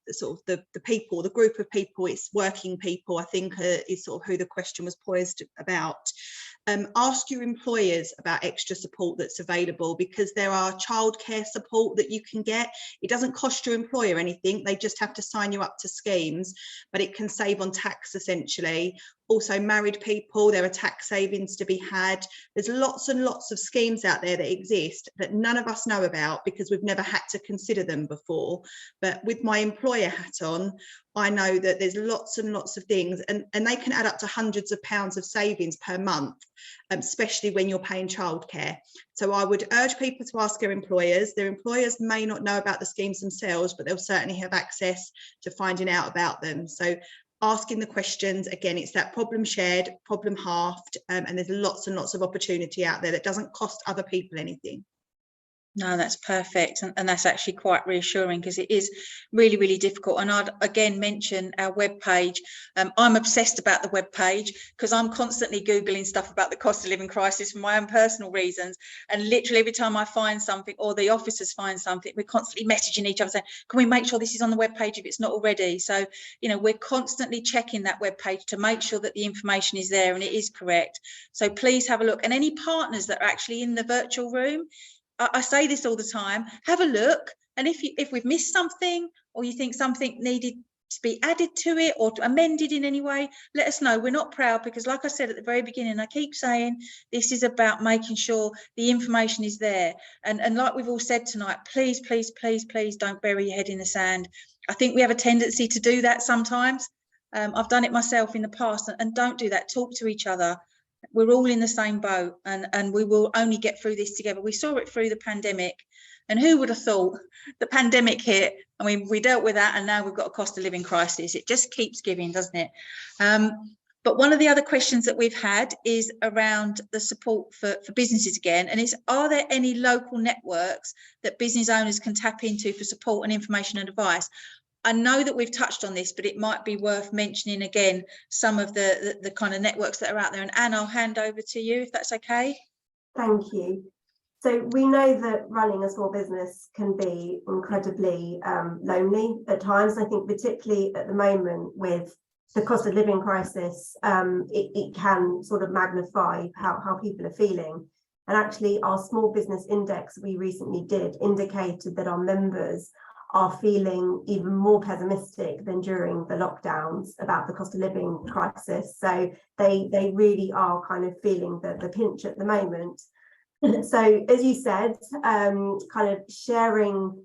people, the group of people, it's working people, I think is sort of who the question was poised about. Ask your employers about extra support that's available, because there are childcare support that you can get. It doesn't cost your employer anything. They just have to sign you up to schemes, but it can save on tax essentially. Also, married people, there are tax savings to be had. There's lots and lots of schemes out there that exist that none of us know about because we've never had to consider them before. But with my employer hat on, I know that there's lots and lots of things, and they can add up to hundreds of pounds of savings per month, especially when you're paying childcare. So I would urge people to ask their employers. Their employers may not know about the schemes themselves, but they'll certainly have access to finding out about them. So asking the questions, again, it's that problem shared, problem halved, and there's lots and lots of opportunity out there that doesn't cost other people anything. No, that's perfect. And that's actually quite reassuring, because it is really, really difficult. And I'd again mention our webpage. I'm obsessed about the webpage because I'm constantly Googling stuff about the cost of living crisis for my own personal reasons. And literally every time I find something, or the officers find something, we're constantly messaging each other saying, can we make sure this is on the webpage if it's not already? So, you know, we're constantly checking that webpage to make sure that the information is there and it is correct. So please have a look. And any partners that are actually in the virtual room, I say this all the time, have a look, and if we've missed something, or you think something needed to be added to it or amended in any way, let us know. We're not proud, because like I said at the very beginning, I keep saying this is about making sure the information is there. And like we've all said tonight, please, please, please, please don't bury your head in the sand. I think we have a tendency to do that sometimes. I've done it myself in the past, and don't do that. Talk to each other. We're all in the same boat, and we will only get through this together. We saw it through the pandemic, and who would have thought the pandemic hit? I mean, we dealt with that, and now we've got a cost of living crisis. It just keeps giving, doesn't it? But one of the other questions that we've had is around the support for businesses again, and it's, are there any local networks that business owners can tap into for support and information and advice? I know that we've touched on this, but it might be worth mentioning again some of the kind of networks that are out there. And Anne, I'll hand over to you if that's okay. Thank you. So we know that running a small business can be incredibly lonely at times. I think particularly at the moment with the cost of living crisis, it can sort of magnify how people are feeling. And actually our small business index we recently did indicated that our members are feeling even more pessimistic than during the lockdowns about the cost of living crisis. So they really are kind of feeling the pinch at the moment. So as you said, kind of sharing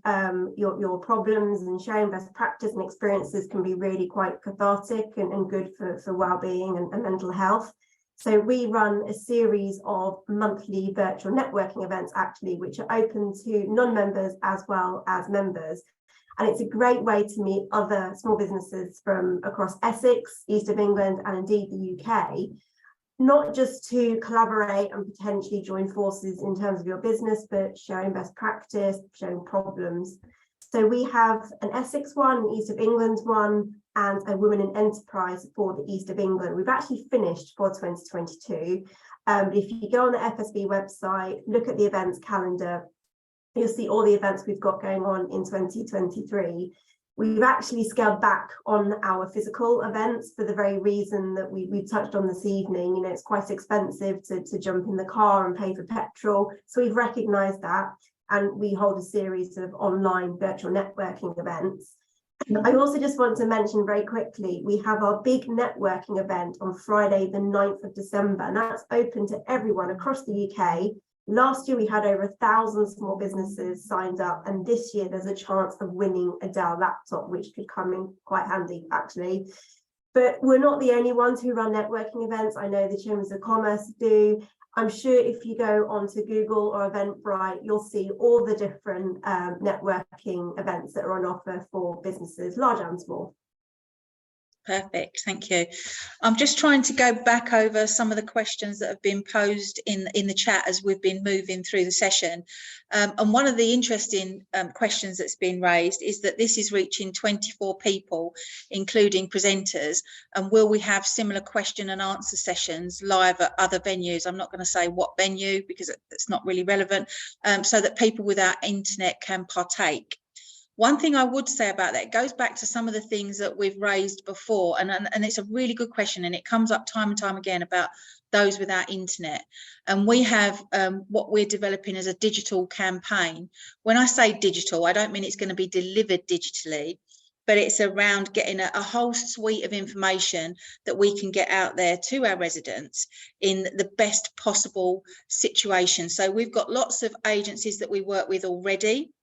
your problems and sharing best practice and experiences can be really quite cathartic and good for well-being and mental health. So we run a series of monthly virtual networking events, actually, which are open to non-members as well as members. And it's a great way to meet other small businesses from across Essex, East of England, and indeed the UK, not just to collaborate and potentially join forces in terms of your business, but sharing best practice, sharing problems. So we have an Essex one, an East of England one, and a Women in Enterprise for the East of England. We've actually finished for 2022. If you go on the FSB website, look at the events calendar, you'll see all the events we've got going on in 2023. We've actually scaled back on our physical events for the very reason that we touched on this evening. You know, it's quite expensive to jump in the car and pay for petrol. So we've recognised that, and we hold a series of online virtual networking events. I also just want to mention very quickly, we have our big networking event on Friday, the 9th of December, and that's open to everyone across the UK. Last year, we had over 1,000 small businesses signed up, and this year there's a chance of winning a Dell laptop, which could come in quite handy, actually. But we're not the only ones who run networking events. I know the Chambers of Commerce do. I'm sure if you go onto Google or Eventbrite, you'll see all the different networking events that are on offer for businesses, large and small. Perfect, thank you. I'm just trying to go back over some of the questions that have been posed in the chat as we've been moving through the session. And one of the interesting questions that's been raised is that this is reaching 24 people, including presenters. And will we have similar question and answer sessions live at other venues? I'm not going to say what venue because it's not really relevant, so that people without internet can partake. One thing I would say about that, it goes back to some of the things that we've raised before, and it's a really good question, and it comes up time and time again about those without internet. And we have what we're developing as a digital campaign. When I say digital, I don't mean it's going to be delivered digitally, but it's around getting a whole suite of information that we can get out there to our residents in the best possible situation. So we've got lots of agencies that we work with already,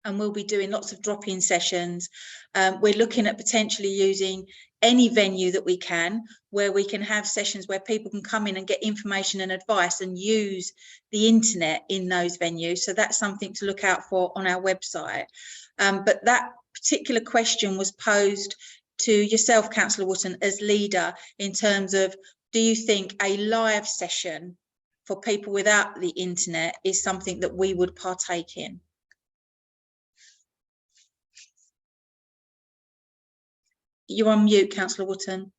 and we'll be doing lots of drop-in sessions. We're looking at potentially using any venue that we can, where we can have sessions where people can come in and get information and advice and use the internet in those venues. So that's something to look out for on our website. But that particular question was posed to yourself, Councillor Wootton, as leader, in terms of, do you think a live session for people without the internet is something that we would partake in. You're on mute, Councillor Wootton.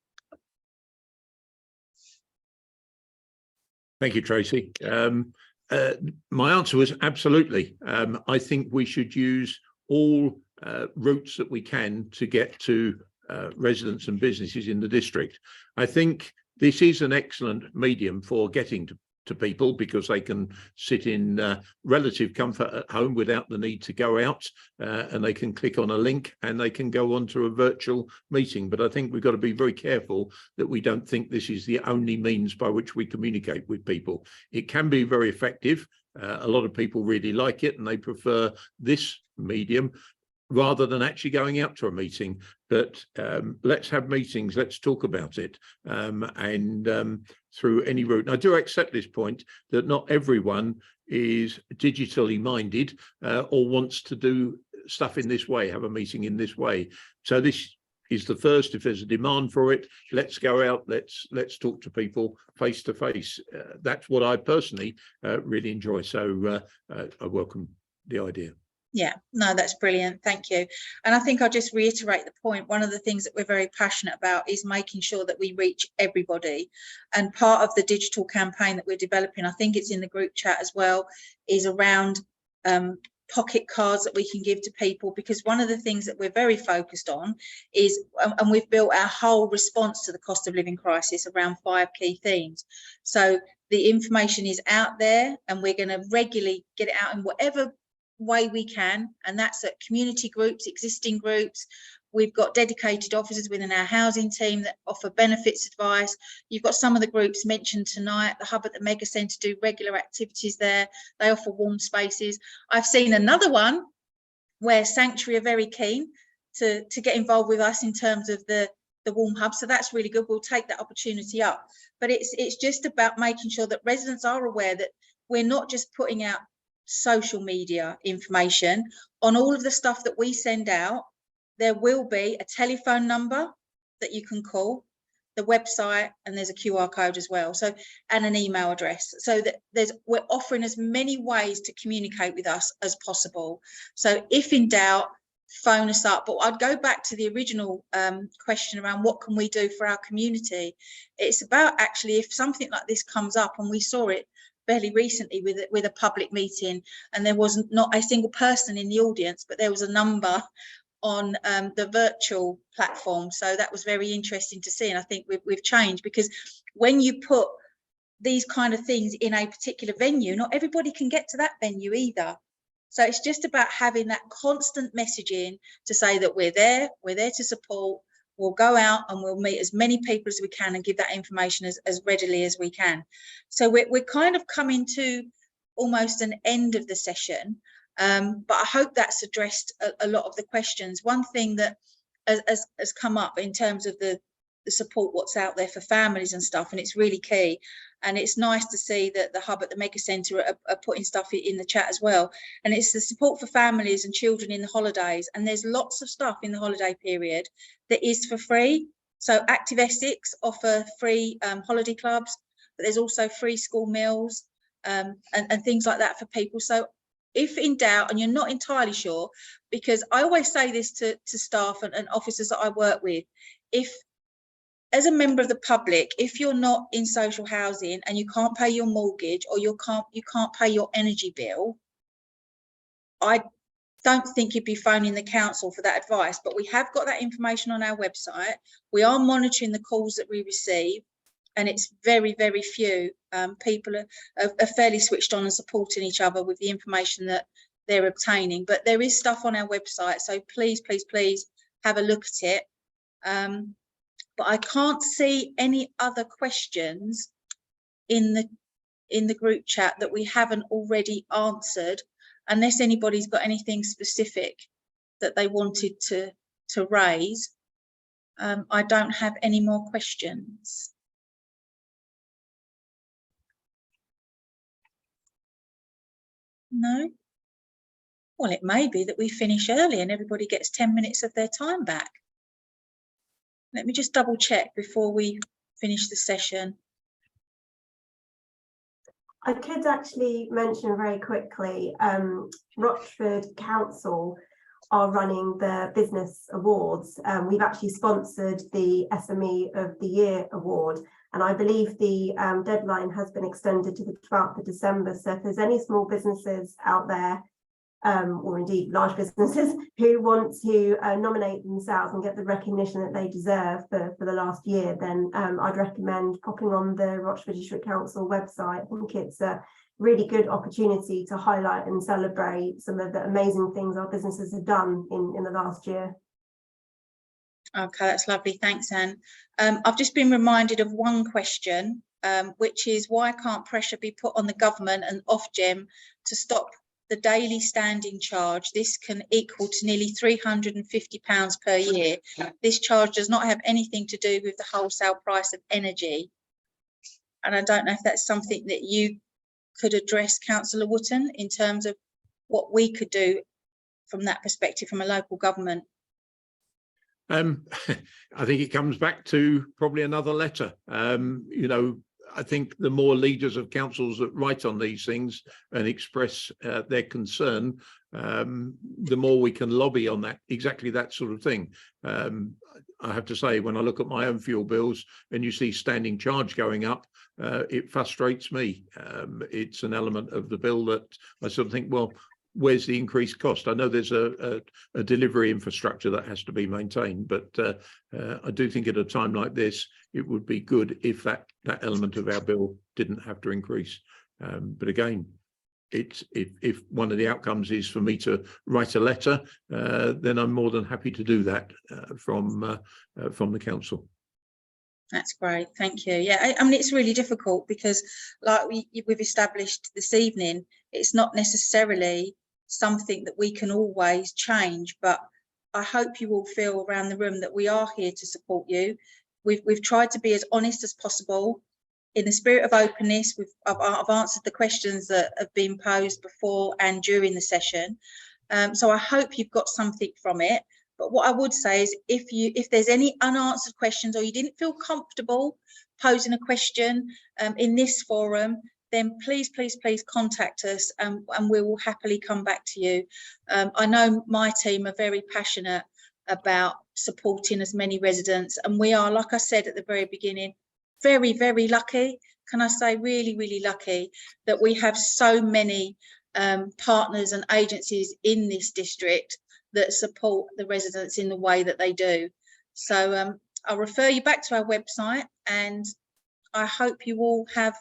Thank you, Tracy. My answer was absolutely. I think we should use all routes that we can to get to residents and businesses in the district. I think this is an excellent medium for getting to people, because they can sit in relative comfort at home without the need to go out, and they can click on a link and they can go on to a virtual meeting. But I think we've got to be very careful that we don't think this is the only means by which we communicate with people. It can be very effective. A lot of people really like it and they prefer this medium rather than actually going out to a meeting. But let's have meetings, let's talk about it, and through any route. And I do accept this point that not everyone is digitally minded or wants to do stuff in this way, have a meeting in this way. So this is the first. If there's a demand for it, let's go out, let's talk to people face to face. That's what I personally really enjoy. So I welcome the idea. Yeah, no, that's brilliant. Thank you. And I think I'll just reiterate the point. One of the things that we're very passionate about is making sure that we reach everybody. And part of the digital campaign that we're developing, I think it's in the group chat as well, is around pocket cards that we can give to people, because one of the things that we're very focused on is, and we've built our whole response to the cost of living crisis around 5 key themes. So the information is out there and we're going to regularly get it out in whatever way we can, and that's at community groups, existing groups. We've got dedicated officers within our housing team that offer benefits advice. You've got some of the groups mentioned tonight. The Hub at the Mega Centre do regular activities there. They offer warm spaces. I've seen another one where Sanctuary are very keen to get involved with us in terms of the warm hub, so that's really good. We'll take that opportunity up. But it's just about making sure that residents are aware that we're not just putting out social media information. On all of the stuff that we send out, there will be a telephone number that you can call, the website, and there's a QR code as well, so, and an email address, so that we're offering as many ways to communicate with us as possible. So if in doubt, phone us up. But I'd go back to the original question around what can we do for our community. It's about, actually, if something like this comes up, and we saw it fairly recently with a public meeting, and there was not a single person in the audience, but there was a number on the virtual platform. So that was very interesting to see. And I think we've changed, because when you put these kind of things in a particular venue, not everybody can get to that venue either. So it's just about having that constant messaging to say that we're there to support. We'll go out and we'll meet as many people as we can and give that information as readily as we can. So we're kind of coming to almost an end of the session, but I hope that's addressed a lot of the questions. One thing that has come up in terms of the support, what's out there for families and stuff, and it's really key. And it's nice to see that the Hub at the Mega Centre are putting stuff in the chat as well. And it's the support for families and children in the holidays. And there's lots of stuff in the holiday period that is for free. So Active Essex offer free holiday clubs, but there's also free school meals and things like that for people. So if in doubt and you're not entirely sure, because I always say this to staff and officers that I work with, if as a member of the public, if you're not in social housing and you can't pay your mortgage, or you can't pay your energy bill, I don't think you'd be phoning the council for that advice. But we have got that information on our website. We are monitoring the calls that we receive, and it's very, very few. People are fairly switched on and supporting each other with the information that they're obtaining. But there is stuff on our website, so please, please, please have a look at it. But I can't see any other questions in the group chat that we haven't already answered, unless anybody's got anything specific that they wanted to raise. I don't have any more questions. No? Well, it may be that we finish early and everybody gets 10 minutes of their time back. Let me just double check before we finish the session. I could actually mention very quickly, Rochford Council are running the business awards. We've actually sponsored the SME of the Year award, and I believe the deadline has been extended to the 12th of December. So if there's any small businesses out there, or indeed large businesses who want to nominate themselves and get the recognition that they deserve for the last year, then I'd recommend popping on the Rochford District Council website. I think it's a really good opportunity to highlight and celebrate some of the amazing things our businesses have done in the last year. Okay, that's lovely. Thanks, Anne. I've just been reminded of one question, which is why can't pressure be put on the government and Ofgem to stop the daily standing charge? This can equal to nearly £350 per year. This charge does not have anything to do with the wholesale price of energy. And I don't know if that's something that you could address, Councillor Wootton, in terms of what we could do from that perspective from a local government. I think it comes back to probably another letter. You know, I think the more leaders of councils that write on these things and express their concern, the more we can lobby on that, exactly that sort of thing. I have to say, when I look at my own fuel bills and you see standing charge going up, it frustrates me. It's an element of the bill that I sort of think, well, where's the increased cost? I know there's a delivery infrastructure that has to be maintained, but I do think at a time like this, it would be good if that element of our bill didn't have to increase. But again, if one of the outcomes is for me to write a letter, then I'm more than happy to do that from the council. That's great, thank you. Yeah, I mean, it's really difficult because, like we've established this evening, it's not necessarily something that we can always change, but I hope you all feel around the room that we are here to support you. We've tried to be as honest as possible. In the spirit of openness, I've answered the questions that have been posed before and during the session. So I hope you've got something from it. But what I would say is if there's any unanswered questions or you didn't feel comfortable posing a question in this forum, then please contact us and we will happily come back to you. I know my team are very passionate about supporting as many residents, and we are, like I said at the very beginning, very, very lucky. Can I say really lucky that we have so many partners and agencies in this district that support the residents in the way that they do. So I'll refer you back to our website, and I hope you all have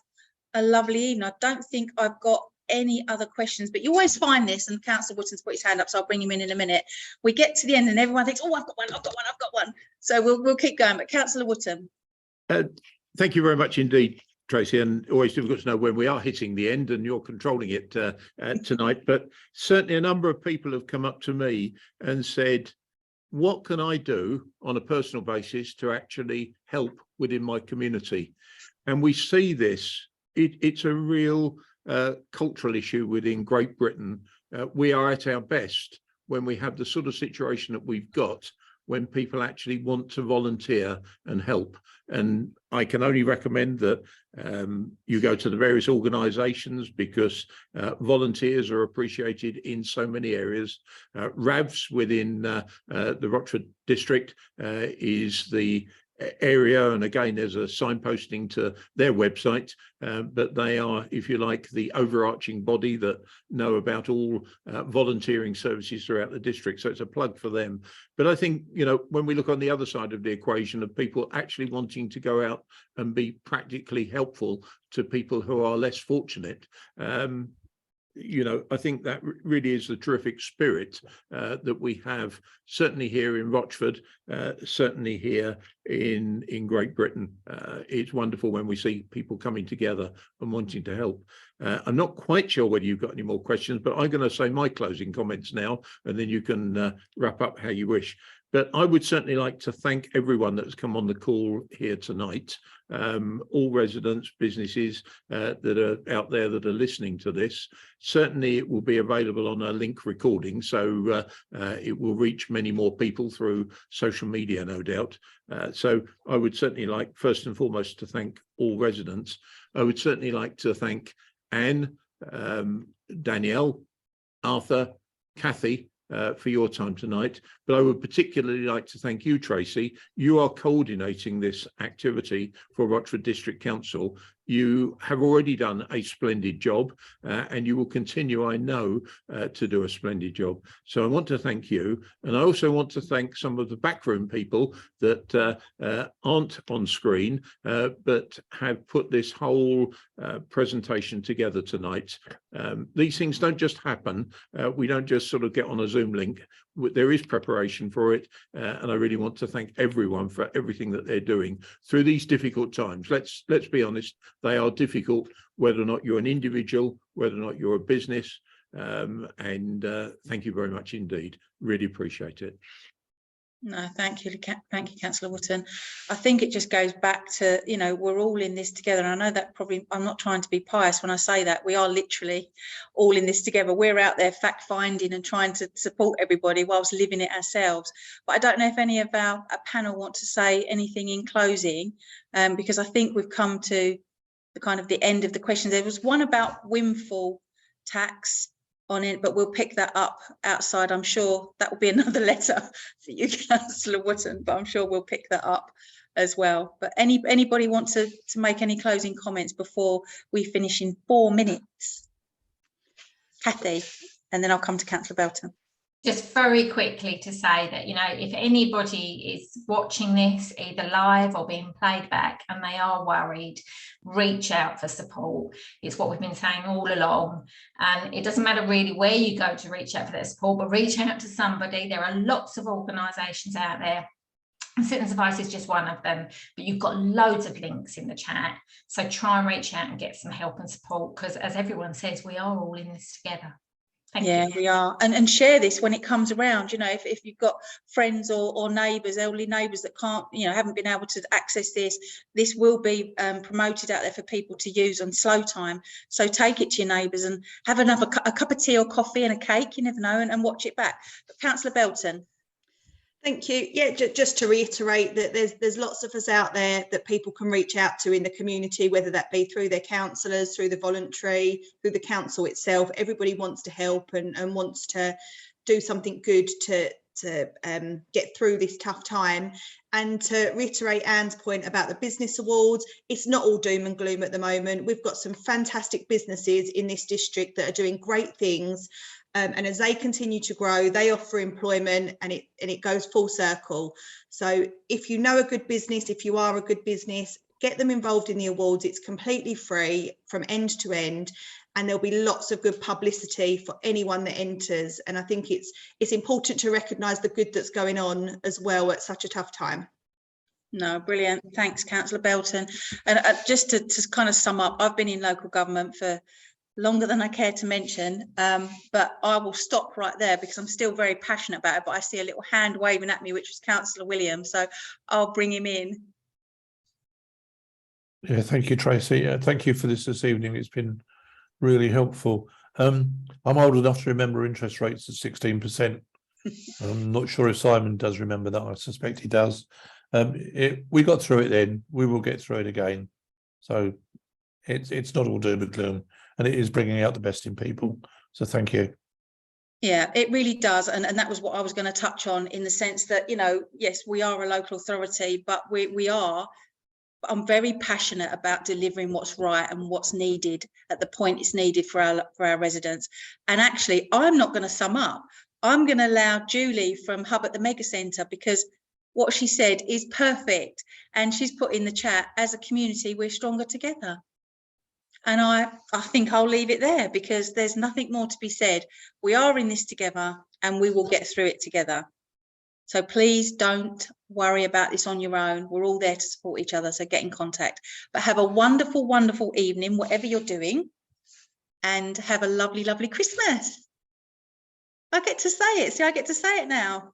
a lovely evening. I don't think I've got any other questions, but you always find this, and Councillor Wootton's put his hand up, so I'll bring him in a minute. We get to the end and everyone thinks, oh, I've got one. So we'll keep going, but Councillor Wootton. Thank you very much indeed, Tracy, and always difficult to know when we are hitting the end, and you're controlling it tonight. But certainly a number of people have come up to me and said, what can I do on a personal basis to actually help within my community? And we see this, it's a real cultural issue within Great Britain. We are at our best when we have the sort of situation that we've got, when people actually want to volunteer and help. And I can only recommend that you go to the various organisations, because volunteers are appreciated in so many areas. RAVs within the Rochford district is the area, and again there's a signposting to their website, but they are, if you like, the overarching body that know about all volunteering services throughout the district, so it's a plug for them. But I think, you know, when we look on the other side of the equation of people actually wanting to go out and be practically helpful to people who are less fortunate, you know, I think that really is the terrific spirit that we have, certainly here in Rochford, certainly here in Great Britain. It's wonderful when we see people coming together and wanting to help. I'm not quite sure whether you've got any more questions, but I'm going to say my closing comments now, and then you can wrap up how you wish. But I would certainly like to thank everyone that's come on the call here tonight, all residents, businesses that are out there that are listening to this. Certainly it will be available on a link recording, so it will reach many more people through social media, no doubt. So I would certainly like, first and foremost, to thank all residents. I would certainly like to thank Anne, Danielle, Arthur, Kathy, for your time tonight. But I would particularly like to thank you, Tracy. You are coordinating this activity for Rochford District Council. You have already done a splendid job, and you will continue, I know, to do a splendid job. So I want to thank you. And I also want to thank some of the backroom people that aren't on screen, but have put this whole presentation together tonight. These things don't just happen. We don't just sort of get on a Zoom link. There is preparation for it, and I really want to thank everyone for everything that they're doing through these difficult times. Let's be honest, they are difficult, whether or not you're an individual, whether or not you're a business, and thank you very much indeed. Really appreciate it. No, thank you, Councillor Wootton. I think it just goes back to, you know, we're all in this together. And I know that probably, I'm not trying to be pious when I say that, we are literally all in this together. We're out there fact finding and trying to support everybody whilst living it ourselves. But I don't know if any of our panel want to say anything in closing, because I think we've come to the kind of the end of the questions. There was one about windfall tax on it, but we'll pick that up outside. I'm sure that will be another letter for you, Councillor Wootton, but I'm sure we'll pick that up as well. But anybody want to make any closing comments before we finish in 4 minutes? Kathy, and then I'll come to Councillor Belton. Just very quickly to say that, you know, if anybody is watching this either live or being played back and they are worried, reach out for support. It's what we've been saying all along. And it doesn't matter really where you go to reach out for that support, but reach out to somebody. There are lots of organisations out there. Citizens Advice is just one of them, but you've got loads of links in the chat. So try and reach out and get some help and support, because as everyone says, we are all in this together. Thank you. We are, and share this when it comes around. You know, if you've got friends or neighbours, elderly neighbours that can't, you know, haven't been able to access this will be promoted out there for people to use on slow time. So take it to your neighbours and have a cup of tea or coffee and a cake, you never know, and watch it back. But Councillor Belton. Thank you. Yeah, just to reiterate that there's lots of us out there that people can reach out to in the community, whether that be through their councillors, through the voluntary, through the council itself. Everybody wants to help and wants to do something good to get through this tough time. And to reiterate Anne's point about the business awards, it's not all doom and gloom at the moment. We've got some fantastic businesses in this district that are doing great things. And as they continue to grow, they offer employment, and it goes full circle. So if you know a good business, if you are a good business, get them involved in the awards. It's completely free from end to end, and there'll be lots of good publicity for anyone that enters. And I think it's important to recognise the good that's going on as well at such a tough time. No, brilliant. Thanks, Councillor Belton. And just to kind of sum up, I've been in local government for longer than I care to mention, but I will stop right there because I'm still very passionate about it. But I see a little hand waving at me, which was Councillor Williams, so I'll bring him in. Yeah, thank you, Tracy. Thank you for this evening. It's been really helpful. I'm old enough to remember interest rates at 16%. I'm not sure if Simon does remember that. I suspect he does. We got through it then. We will get through it again. So it's not all doom and gloom, and it is bringing out the best in people. So thank you. Yeah, it really does. And that was what I was going to touch on, in the sense that, you know, yes, we are a local authority, but I'm very passionate about delivering what's right and what's needed at the point it's needed for our residents. And actually, I'm not going to sum up. I'm going to allow Julie from Hub at the Mega Centre, because what she said is perfect. And she's put in the chat, as a community, we're stronger together. And I think I'll leave it there, because there's nothing more to be said. We are in this together and we will get through it together. So please don't worry about this on your own. We're all there to support each other. So get in contact. But have a wonderful, wonderful evening, whatever you're doing. And have a lovely, lovely Christmas. I get to say it. See, I get to say it now.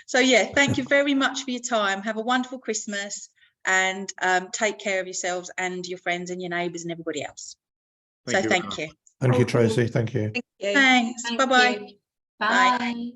So yeah, thank you very much for your time. Have a wonderful Christmas. And take care of yourselves and your friends and your neighbours and everybody else. Thank you. Thank you, Tracy. Thank you. Thank you. Thanks. Bye-bye. Bye.